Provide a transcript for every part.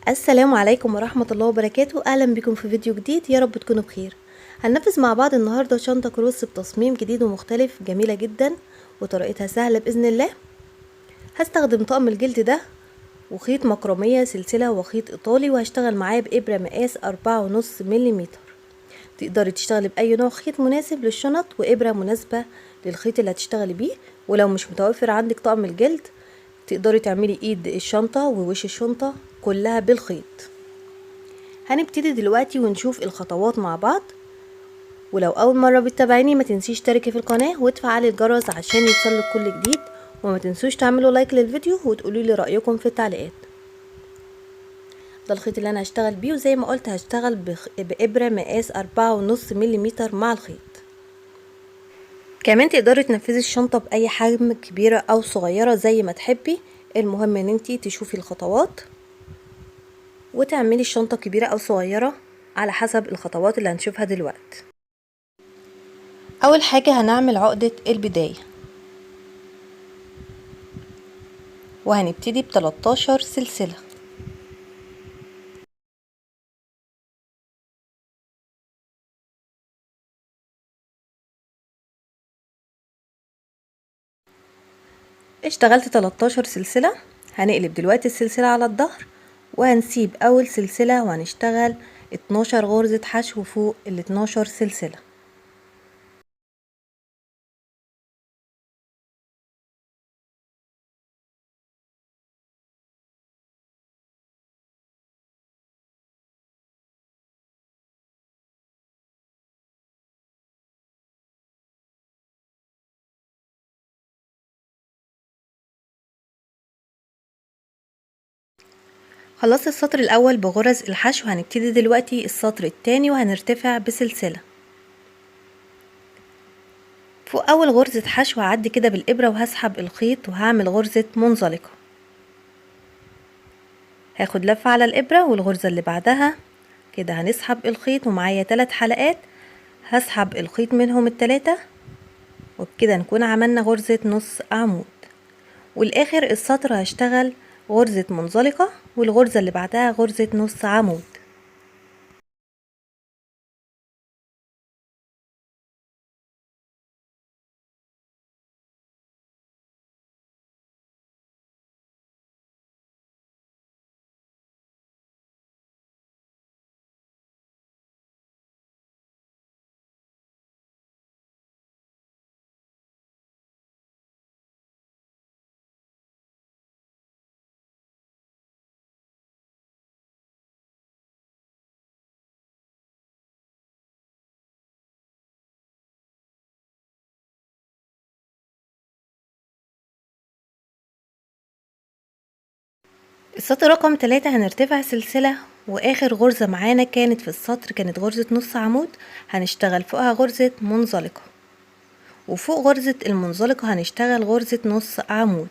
السلام عليكم ورحمة الله وبركاته. اهلا بكم في فيديو جديد، يا رب تكونوا بخير. هننفذ مع بعض النهاردة شنطة كروس بتصميم جديد ومختلف، جميلة جدا وطريقتها سهلة بإذن الله. هستخدم طقم الجلد ده وخيط مكرمية سلسلة وخيط ايطالي، وهشتغل معاه بإبرة مقاس 4.5 ملم. تقدري تشتغلي بأي نوع خيط مناسب للشنط، وإبرة مناسبة للخيط اللي هتشتغلي بيه. ولو مش متوفر عندك طقم الجلد، تقدري تعملي ايد الشنطة ووش الشنطة كلها بالخيط. هنبتدي دلوقتي ونشوف الخطوات مع بعض. ولو اول مره بتتابعيني، ما تنسيش تشتركي في القناه وتفعلي الجرس عشان يوصلك كل جديد، وما تنسوش تعملوا لايك للفيديو وتقولوا لي رايكم في التعليقات. ده الخيط اللي انا هشتغل بيه، وزي ما قلت هشتغل بابره مقاس 4.5 ملم مع الخيط. كمان تقدري تنفذي الشنطه باي حجم، كبيره او صغيره زي ما تحبي. المهم ان انتي تشوفي الخطوات وتعملي الشنطه كبيره او صغيره على حسب الخطوات اللي هنشوفها دلوقتي. اول حاجة هنعمل عقدة البداية، وهنبتدي ب13 سلسلة. اشتغلت 13 سلسلة. هنقلب دلوقتي السلسلة على الظهر، وهنسيب اول سلسلة وهنشتغل 12 غرزة حشو فوق ال 12 سلسلة. خلصت السطر الاول بغرز الحشو، هنبتدي دلوقتي السطر التاني وهنرتفع بسلسلة. فوق اول غرزة حشو هعدي كده بالابرة وهسحب الخيط وهعمل غرزة منزلقة. هاخد لفة على الابرة، والغرزة اللي بعدها كده هنسحب الخيط، ومعايا 3 حلقات هسحب الخيط منهم التلاتة، وبكده نكون عملنا غرزة نص عمود. والاخر السطر هشتغل غرزة منزلقة، والغرزة اللي بعدها غرزة نص عمود. السطر رقم 3 هنرتفع سلسلة، واخر غرزة معانا كانت في السطر كانت غرزة نص عمود، هنشتغل فوقها غرزة منزلقة، وفوق غرزة المنزلقة هنشتغل غرزة نص عمود.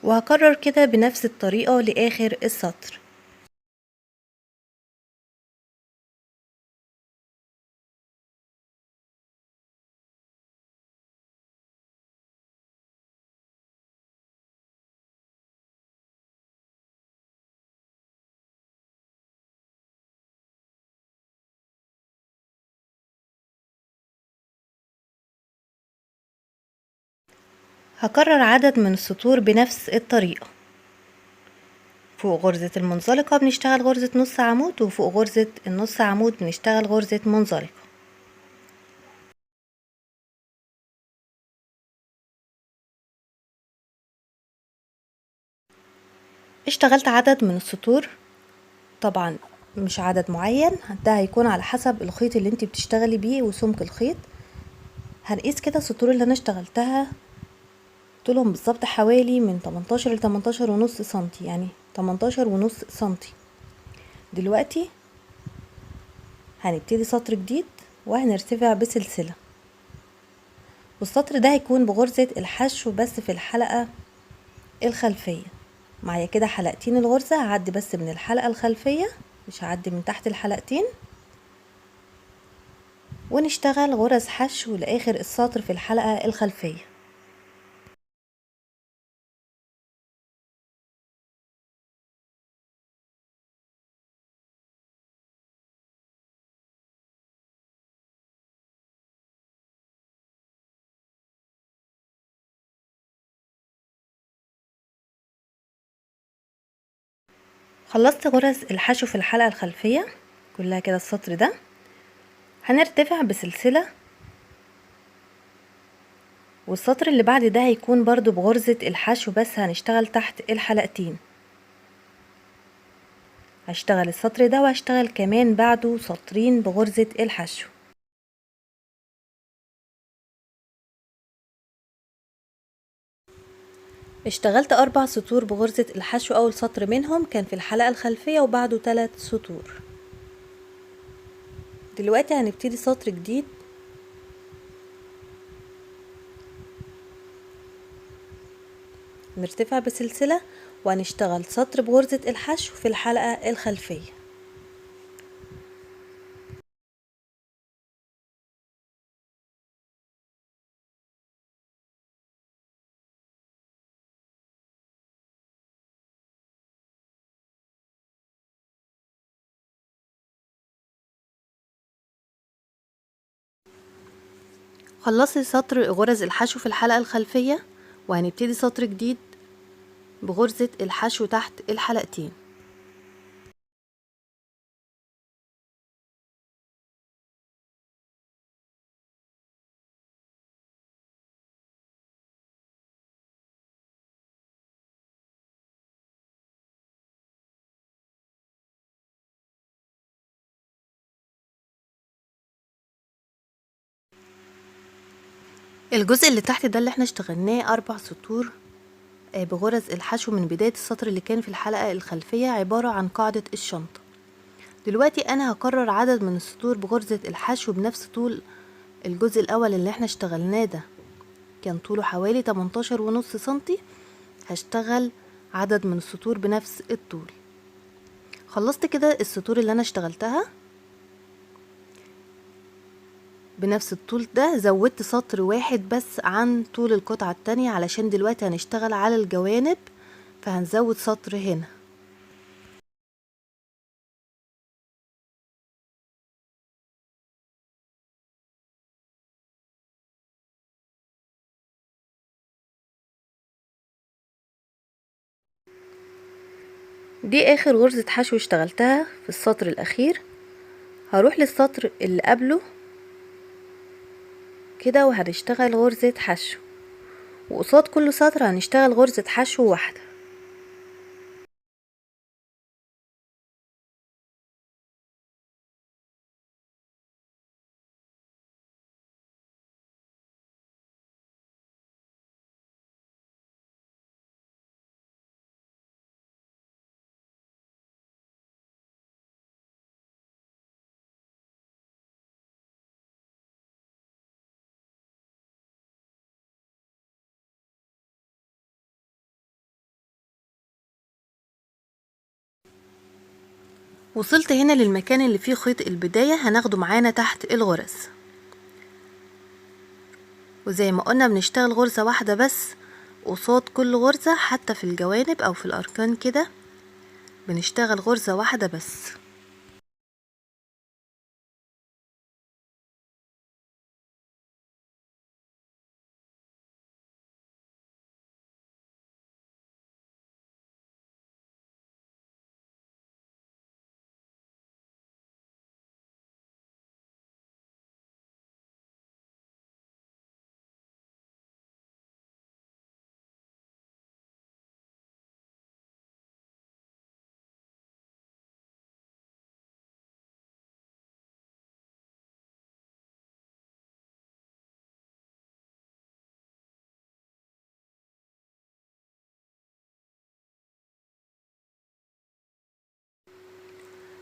وهكرر كده بنفس الطريقة لاخر السطر. هكرر عدد من السطور بنفس الطريقة. فوق غرزة المنزلقة بنشتغل غرزة نص عمود، وفوق غرزة النص عمود بنشتغل غرزة منزلقة. اشتغلت عدد من السطور، طبعا مش عدد معين، ده هيكون على حسب الخيط اللي انت بتشتغلي بيه وسمك الخيط. هنقيس كده السطور اللي انا اشتغلتها، طولهم بالظبط حوالي من 18 ل 18 ونص سنتي، يعني 18 ونص سنتي. دلوقتي هنبتدي سطر جديد وهنرتفع بسلسلة، والسطر ده هيكون بغرزة الحشو بس في الحلقة الخلفية. معايا كده حلقتين الغرزة، هعدي بس من الحلقة الخلفية، مش هعدي من تحت الحلقتين، ونشتغل غرز حشو لاخر السطر في الحلقة الخلفية. خلصت غرز الحشو في الحلقة الخلفية كلها كده السطر ده. هنرتفع بسلسلة، والسطر اللي بعد ده هيكون برضو بغرزة الحشو، بس هنشتغل تحت الحلقتين. هشتغل السطر ده وهشتغل كمان بعده سطرين بغرزة الحشو. اشتغلت 4 سطور بغرزة الحشو. اول سطر منهم كان في الحلقة الخلفية وبعده 3 سطور. دلوقتي هنبتدي سطر جديد. نرتفع بسلسلة وهنشتغل سطر بغرزة الحشو في الحلقة الخلفية. خلصت سطر غرز الحشو في الحلقة الخلفية، وهنبتدي سطر جديد بغرزة الحشو تحت الحلقتين. الجزء اللي تحت ده اللي احنا اشتغلناه 4 سطور بغرز الحشو من بداية السطر اللي كان في الحلقة الخلفية، عبارة عن قاعدة الشنطة. دلوقتي انا هكرر عدد من السطور بغرزة الحشو بنفس طول الجزء الاول اللي احنا اشتغلناه ده، كان طوله حوالي 18.5 سنتي. هشتغل عدد من السطور بنفس الطول. خلصت كده السطور اللي انا اشتغلتها بنفس الطول ده، زودت سطر واحد بس عن طول القطعة التانية علشان دلوقتي هنشتغل على الجوانب، فهنزود سطر هنا. دي اخر غرزة حشو اشتغلتها في السطر الاخير. هروح للسطر اللي قبله كده وهنشتغل غرزة حشو، وقصاد كل سطر هنشتغل غرزة حشو واحدة. وصلت هنا للمكان اللي فيه خيط البداية، هناخده معانا تحت الغرز. وزي ما قلنا بنشتغل غرزة واحدة بس قصاد كل غرزة، حتى في الجوانب او في الاركان كده بنشتغل غرزة واحدة بس.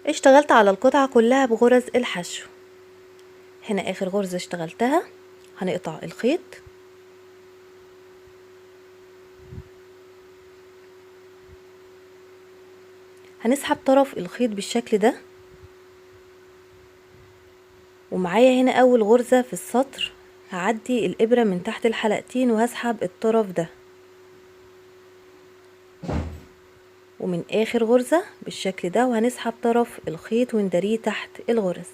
اشتغلت على القطعة كلها بغرز الحشو. هنا اخر غرزة اشتغلتها هنقطع الخيط، هنسحب طرف الخيط بالشكل ده، ومعايا هنا اول غرزة في السطر هعدي الابرة من تحت الحلقتين وهسحب الطرف ده، ومن اخر غرزة بالشكل ده وهنسحب طرف الخيط ونداريه تحت الغرز.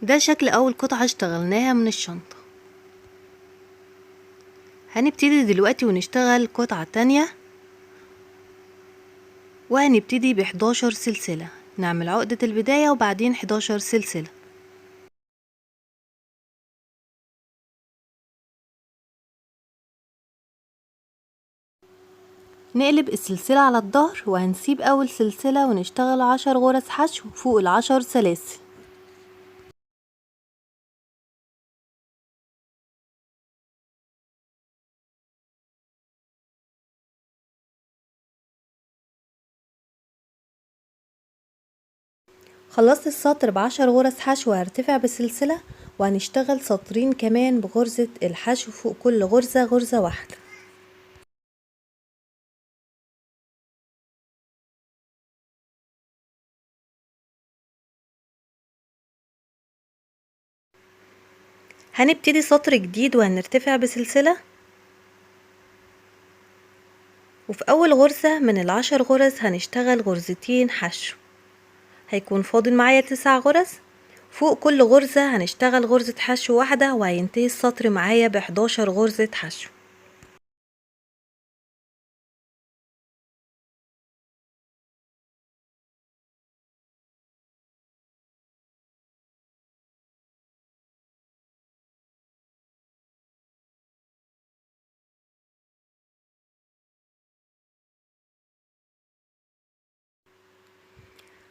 ده شكل اول قطعة اشتغلناها من الشنطة. هنبتدي دلوقتي ونشتغل قطعة تانية، وهنبتدي ب11 سلسلة، نعمل عقدة البداية وبعدين 11 سلسلة. نقلب السلسلة على الظهر وهنسيب اول سلسلة ونشتغل 10 غرز حشو فوق ال10 سلاسل. خلصت السطر ب10 غرز حشو، هرتفع بسلسلة وهنشتغل سطرين كمان بغرزة الحشو فوق كل غرزة غرزة واحدة. هنبتدي سطر جديد وهنرتفع بسلسلة، وفي اول غرزة من ال10 غرز هنشتغل غرزتين حشو، هيكون فاضل معايا 9 غرز. فوق كل غرزة هنشتغل غرزة حشو واحدة، وهينتهي السطر معايا ب11 غرزة حشو.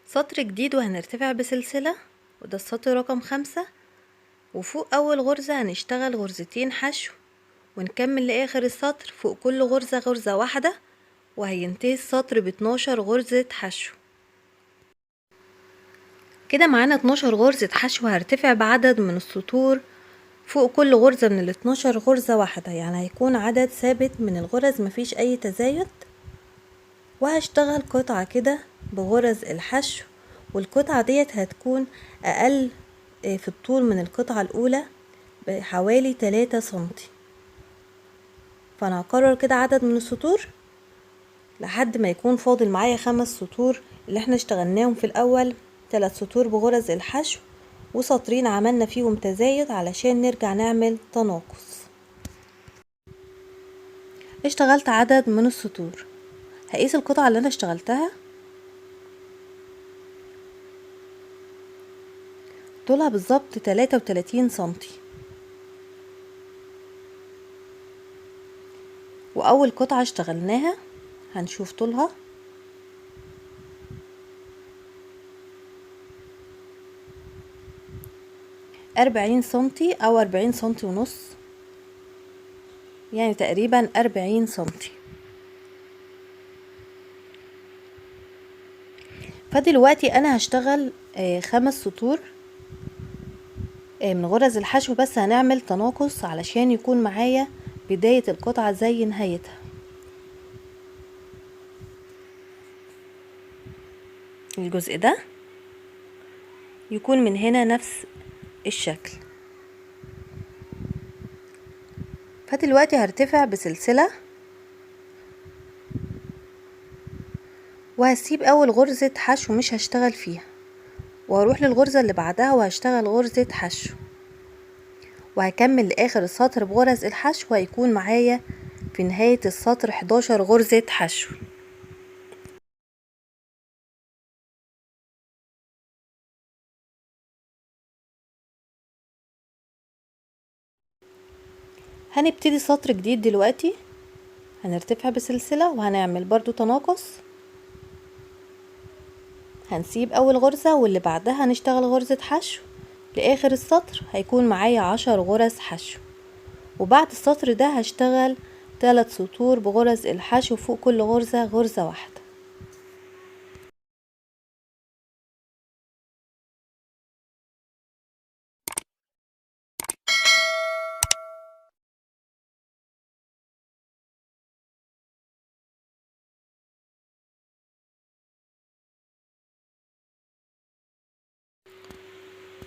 سطر جديد وهنرتفع بسلسلة، وده السطر رقم 5. وفوق اول غرزة هنشتغل غرزتين حشو ونكمل لاخر السطر فوق كل غرزة غرزة واحدة، وهينتهي السطر ب12 غرزة حشو. كده معانا 12 غرزة حشو، هرتفع بعدد من السطور فوق كل غرزة من ال12 غرزة واحدة، يعني هيكون عدد ثابت من الغرز مفيش اي تزايد. وهشتغل قطعة كده بغرز الحشو، والقطعة ديت هتكون اقل في الطول من القطعة الاولى بحوالي 3 سنتي. فانا هكرر كده عدد من السطور لحد ما يكون فاضل معايا 5 سطور اللي احنا اشتغلناهم في الاول، 3 سطور بغرز الحشو وسطرين عملنا فيهم تزايد علشان نرجع نعمل تناقص. اشتغلت عدد من السطور، هقيس القطعة اللي انا اشتغلتها، طولها بالظبط 33 سنتي. واول قطعة اشتغلناها هنشوف طولها 40 سنتي او 40 سنتي ونص، يعني تقريبا 40 سنتي. فدلوقتي انا هشتغل 5 سطور من غرز الحشو، بس هنعمل تناقص علشان يكون معايا بداية القطعة زي نهايتها. الجزء ده يكون من هنا نفس الشكل. فدلوقتي هرتفع بسلسلة وهسيب اول غرزة حشو مش هشتغل فيها، وهروح للغرزة اللي بعدها وهشتغل غرزة حشو، وهكمل لاخر السطر بغرز الحشو، وهيكون معايا في نهاية السطر 11 غرزة حشو. هنبتدي سطر جديد دلوقتي، هنرتفع بسلسلة وهنعمل برضو تناقص، هنسيب اول غرزة واللي بعدها هنشتغل غرزة حشو لاخر السطر، هيكون معايا 10 غرز حشو. وبعد السطر ده هشتغل 3 سطور بغرز الحشو فوق كل غرزة غرزة واحدة.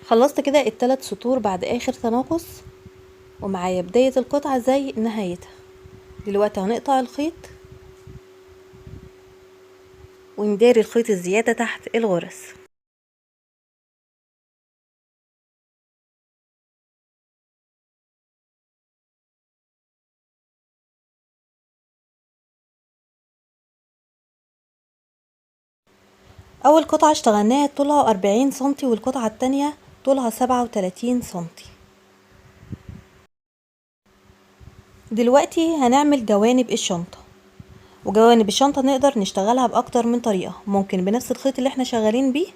خلصت كده ال3 سطور بعد اخر تناقص، ومعايا بداية القطعة زي نهايتها. دلوقتي هنقطع الخيط ونداري الخيط الزيادة تحت الغرز. اول قطعة اشتغلناها طولها 40 سنتي، والقطعة التانية طولها 37 سنتي. دلوقتي هنعمل جوانب الشنطة. وجوانب الشنطة نقدر نشتغلها باكتر من طريقة، ممكن بنفس الخيط اللي احنا شغالين بيه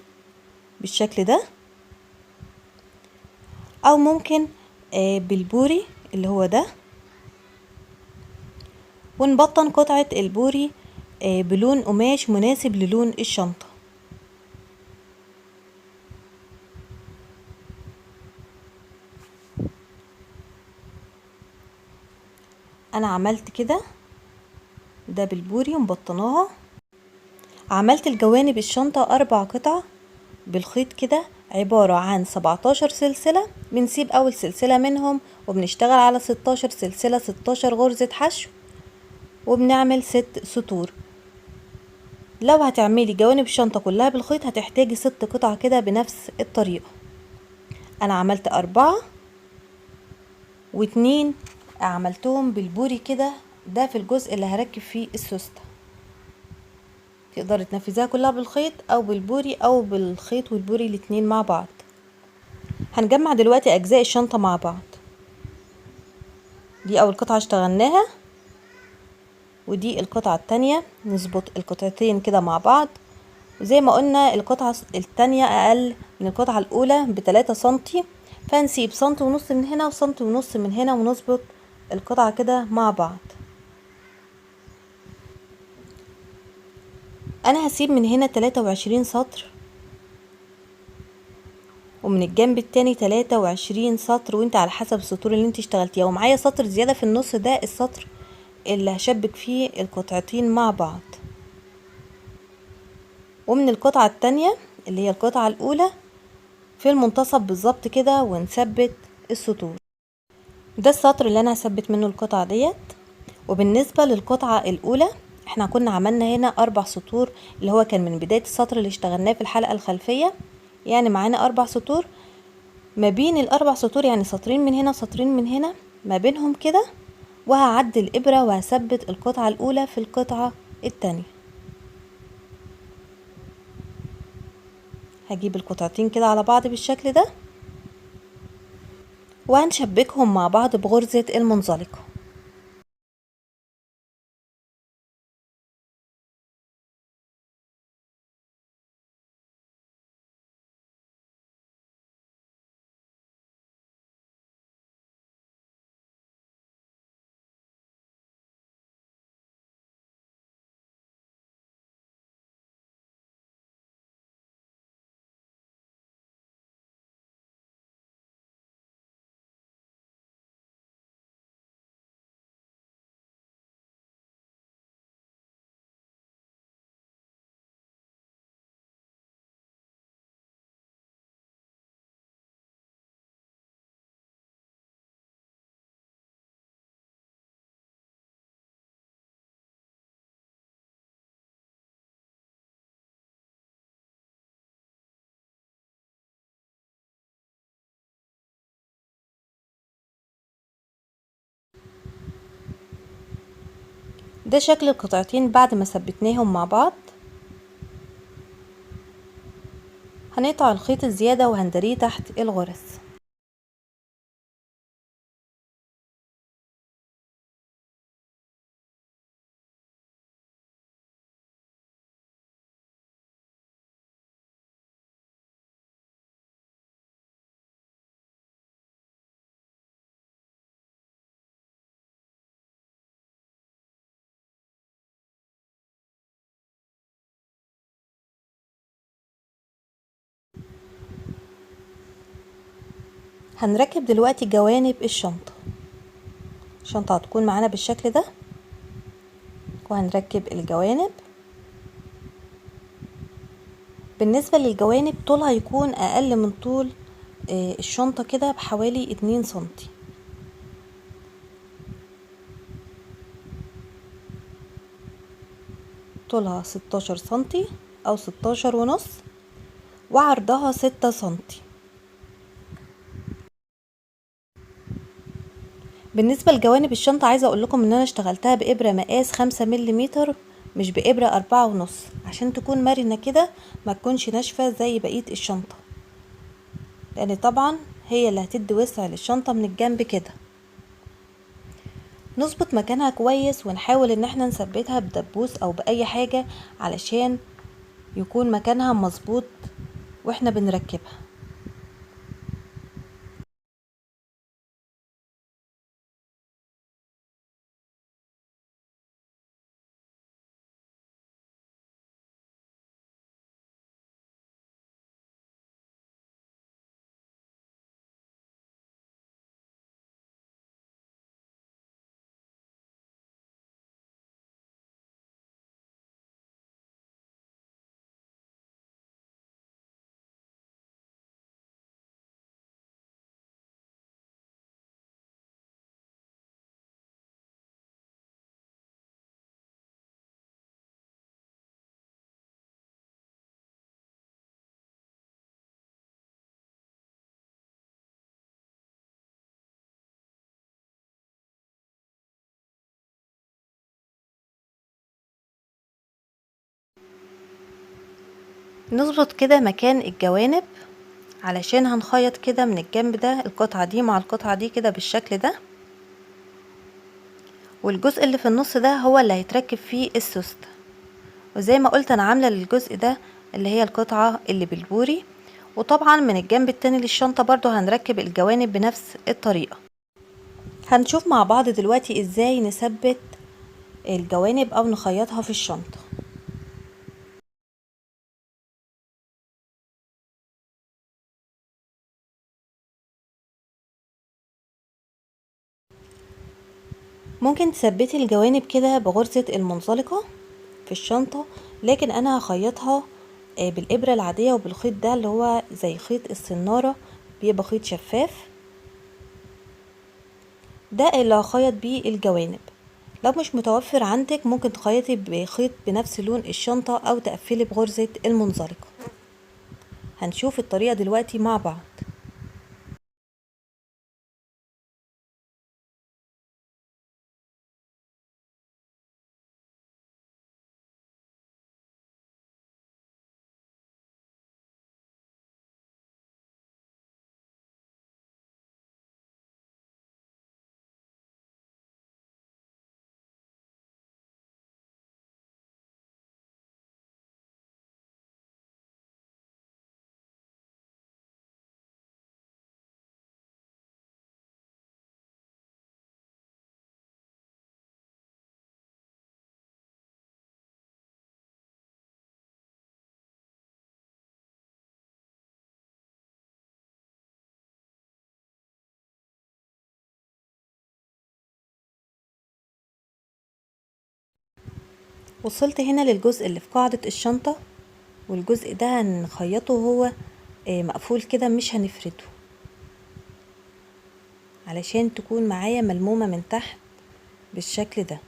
بالشكل ده، او ممكن بالبوري اللي هو ده، ونبطن قطعة البوري بلون قماش مناسب للون الشنطة. انا عملت كده، ده بالبوري ومبطناها. عملت الجوانب الشنطة 4 قطع بالخيط كده، عبارة عن 17 سلسلة. بنسيب اول سلسلة منهم وبنشتغل على 16 سلسلة، 16 غرزة حشو، وبنعمل 6 سطور. لو هتعملي جوانب الشنطة كلها بالخيط هتحتاجي 6 قطع كده بنفس الطريقة. انا عملت 4 و2 عملتهم بالبوري كده، ده في الجزء اللي هركب فيه السوستة. تقدري تنفذيها كلها بالخيط او بالبوري او بالخيط والبوري الاتنين مع بعض. هنجمع دلوقتي اجزاء الشنطة مع بعض. دي اول قطعة اشتغلناها، ودي القطعة التانية. نظبط القطعتين كده مع بعض، وزي ما قلنا القطعة التانية اقل من القطعة الاولى ب3 سنتي، فنسيب سنتي ونص من هنا وسنتي ونص من هنا، ونظبط القطعة كده مع بعض. انا هسيب من هنا 23 سطر، ومن الجنب التاني 23 سطر، وانت على حسب السطور اللي انت اشتغلتيها. ومعايا سطر زيادة في النص، ده السطر اللي هشبك فيه القطعتين مع بعض. ومن القطعة التانية اللي هي القطعة الاولى في المنتصف بالظبط كده، ونثبت السطور. ده السطر اللي انا هثبت منه القطعة ديت. وبالنسبة للقطعة الاولى احنا كنا عملنا هنا 4 سطور، اللي هو كان من بداية السطر اللي اشتغلناه في الحلقة الخلفية، يعني معانا 4 سطور. ما بين ال4 سطور يعني سطرين من هنا وسطرين من هنا ما بينهم كده، وهعدي الابرة وهثبت القطعة الاولى في القطعة التانية. هجيب القطعتين كده على بعض بالشكل ده، وهنشبكهم مع بعض بغرزة المنزلقة. ده شكل القطعتين بعد ما ثبتناهم مع بعض. هنقطع الخيط الزيادة وهندريه تحت الغرز. هنركب دلوقتي جوانب الشنطة. الشنطة هتكون معانا بالشكل ده، وهنركب الجوانب. بالنسبة للجوانب طولها يكون اقل من طول الشنطة كده بحوالي 2 سنتي. طولها 16 سنتي او 16 ونص، وعرضها 6 سنتي. بالنسبة لجوانب الشنطة عايزة اقول لكم ان انا اشتغلتها بابرة مقاس 5 ملم مش بإبرة 4.5 عشان تكون مرنة كده، ما تكونش ناشفة زي بقية الشنطة، لان طبعا هي اللي هتدي وسع للشنطة من الجنب كده. نظبط مكانها كويس ونحاول ان احنا نثبتها بدبوس او باي حاجة علشان يكون مكانها مظبوط واحنا بنركبها. نظبط كده مكان الجوانب علشان هنخيط كده من الجنب ده القطعة دي مع القطعة دي كده بالشكل ده، والجزء اللي في النص ده هو اللي هيتركب فيه السوستة. وزي ما قلت انا عاملة للجزء ده اللي هي القطعة اللي بالبوري، وطبعا من الجنب التاني للشنطة برضو هنركب الجوانب بنفس الطريقة. هنشوف مع بعض دلوقتي ازاي نثبت الجوانب او نخيطها في الشنطة. ممكن تثبتي الجوانب كده بغرزة المنزلقة في الشنطة، لكن انا هخيطها بالابرة العادية وبالخيط ده اللي هو زي خيط السنارة، بيبقى خيط شفاف، ده اللي هخيط بيه الجوانب. لو مش متوفر عندك ممكن تخيطي بخيط بنفس لون الشنطة او تقفلي بغرزة المنزلقة. هنشوف الطريقة دلوقتي مع بعض. وصلت هنا للجزء اللي في قاعدة الشنطة، والجزء ده هنخيطه هو مقفول كده، مش هنفرده علشان تكون معايا ملمومة من تحت بالشكل ده.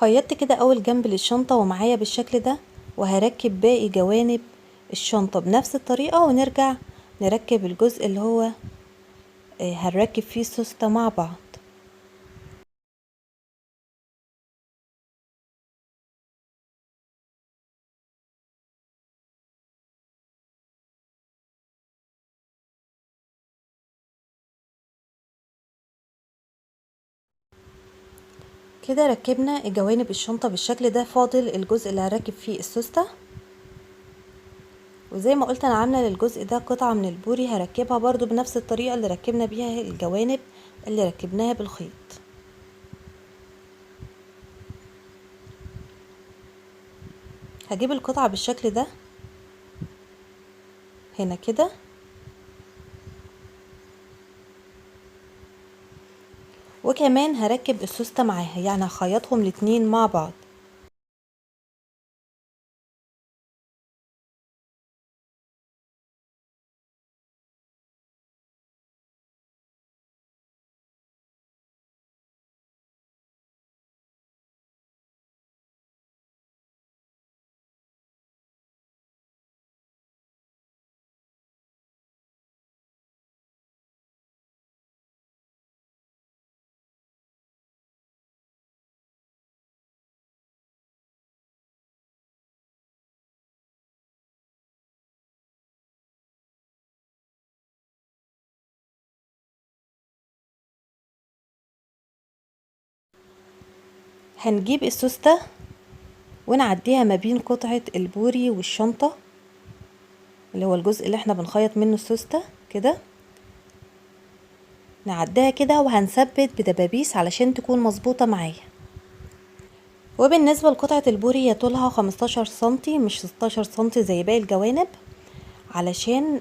خيطت كده اول جنب للشنطة ومعايا بالشكل ده، وهركب باقي جوانب الشنطة بنفس الطريقة ونرجع نركب الجزء اللي هو هنركب فيه السوستة مع بعض. كده ركبنا جوانب الشنطة بالشكل ده، فاضل الجزء اللي هركب فيه السوستة. وزي ما قلت انا عامله للجزء ده قطعه من البوري هركبها برضو بنفس الطريقه اللي ركبنا بيها الجوانب اللي ركبناها بالخيط. هجيب القطعه بالشكل ده هنا كده، وكمان هركب السوسته معاها، يعني هخيطهم الاتنين مع بعض. هنجيب السوسته ونعديها ما بين قطعه البوري والشنطه، اللي هو الجزء اللي احنا بنخيط منه السوسته كده، نعديها كده وهنثبت بدبابيس علشان تكون مظبوطه معايا. وبالنسبه لقطعه البوري هي طولها 15 سنتي مش 16 سنتي زي باقي الجوانب، علشان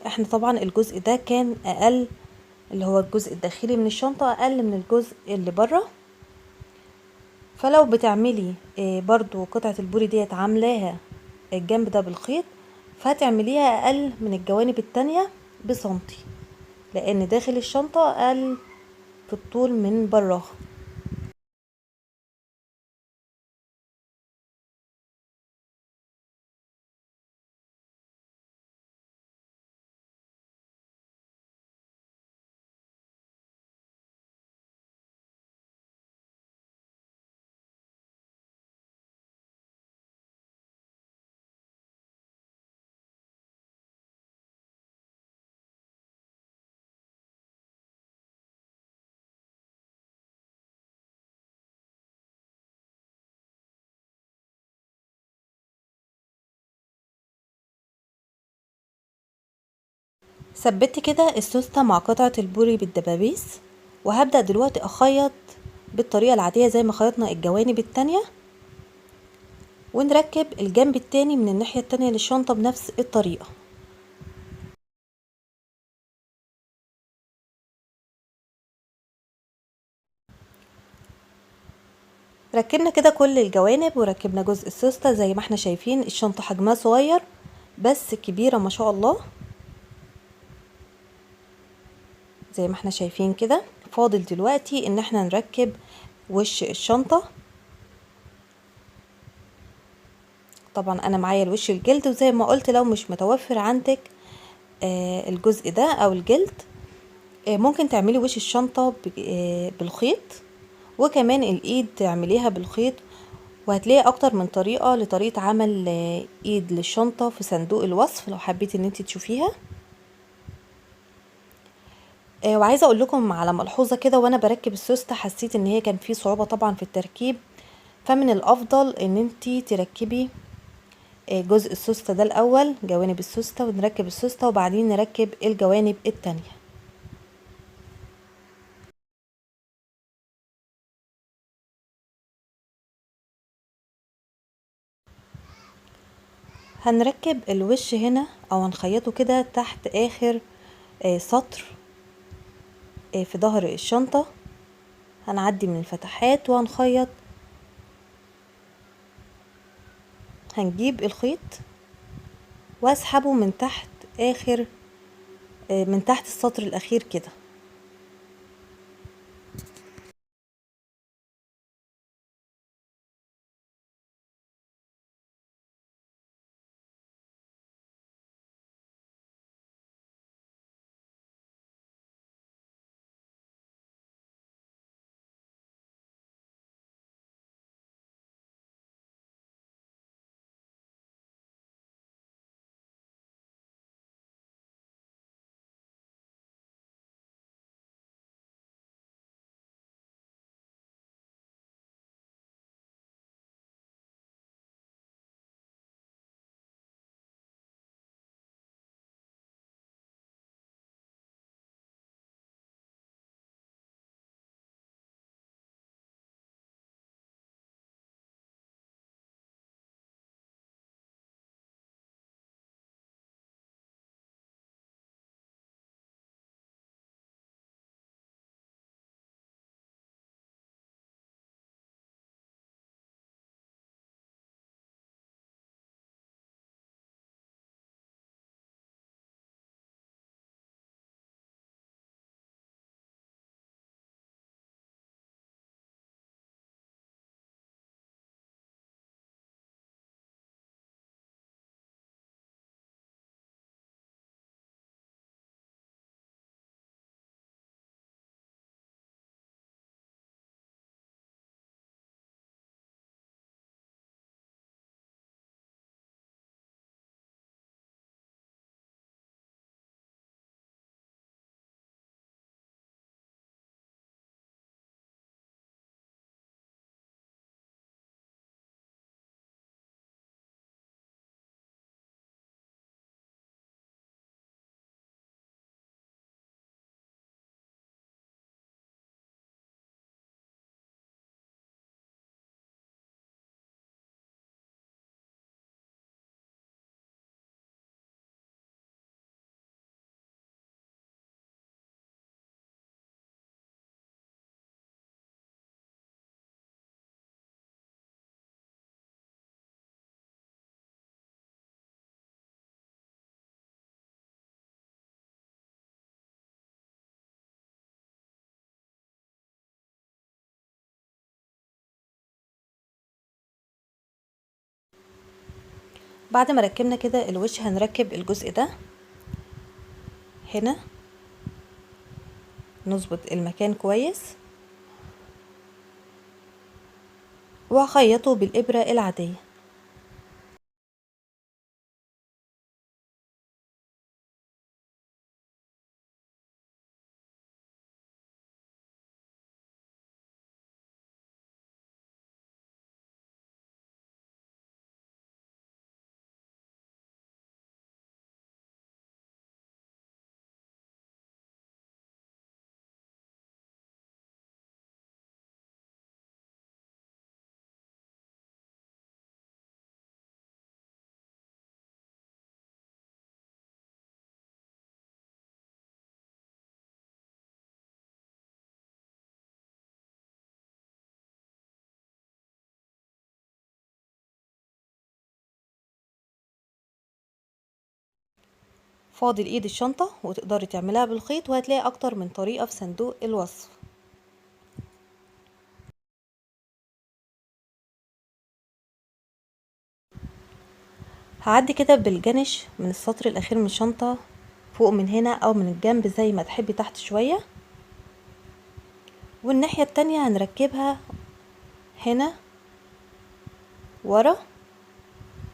احنا طبعا الجزء ده كان اقل، اللي هو الجزء الداخلي من الشنطة اقل من الجزء اللي بره. فلو بتعملي برضو قطعة البوري ديت عاملاها الجنب ده بالخيط، فهتعمليها اقل من الجوانب التانية بسنتي، لان داخل الشنطة اقل في الطول من براها. ثبت كده السوستة مع قطعة البوري بالدبابيس، وهبدأ دلوقتي اخيط بالطريقة العادية زي ما خيطنا الجوانب التانية، ونركب الجنب التاني من الناحية التانية للشنطة بنفس الطريقة. ركبنا كده كل الجوانب وركبنا جزء السوستة. زي ما احنا شايفين الشنطة حجمها صغير بس كبيرة ما شاء الله، زي ما احنا شايفين كده. فاضل دلوقتي ان احنا نركب وش الشنطة. طبعا انا معايا الوش الجلد، وزي ما قلت لو مش متوفر عندك الجزء ده او الجلد، ممكن تعملي وش الشنطة بالخيط، وكمان الايد تعمليها بالخيط. وهتلاقي اكتر من طريقة لطريقة عمل ايد للشنطة في صندوق الوصف لو حبيتي ان انت تشوفيها. وعايزة اقول لكم على ملحوظة كده، وانا بركب السوستة حسيت ان هي كان في صعوبة طبعا في التركيب، فمن الافضل ان انتي تركبي جزء السوستة ده الاول، جوانب السوستة، ونركب السوستة وبعدين نركب الجوانب التانية. هنركب الوش هنا او هنخيطه كده تحت اخر سطر في ظهر الشنطة. هنعدي من الفتحات وهنخيط. هنجيب الخيط واسحبه من تحت اخر من تحت السطر الاخير كده. بعد ما ركبنا كده الوش هنركب الجزء ده هنا، نظبط المكان كويس وهخيطه بالإبرة العادية. فاضل ايد الشنطة وتقدري تعملها بالخيط، وهتلاقي اكتر من طريقة في صندوق الوصف. هعدي كده بالجنش من السطر الاخير من الشنطة فوق من هنا او من الجنب زي ما تحبي تحت شوية، والناحية التانية هنركبها هنا ورا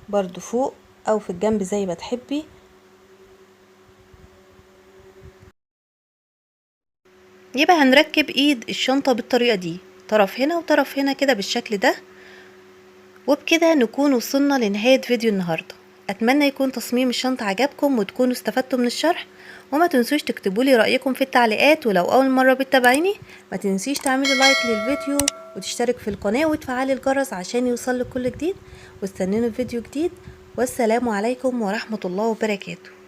برضو فوق او في الجنب زي ما تحبي. يبقى هنركب ايد الشنطة بالطريقة دي، طرف هنا وطرف هنا كده بالشكل ده. وبكده نكون وصلنا لنهاية فيديو النهاردة. اتمنى يكون تصميم الشنطة عجبكم وتكونوا استفدتوا من الشرح، وما تنسوش تكتبوا لي رأيكم في التعليقات. ولو اول مرة بتتابعيني ما تنسيش تعملي لايك للفيديو وتشترك في القناة وتفعلي الجرس عشان يوصلك كل جديد. واستنوني في فيديو جديد، والسلام عليكم ورحمة الله وبركاته.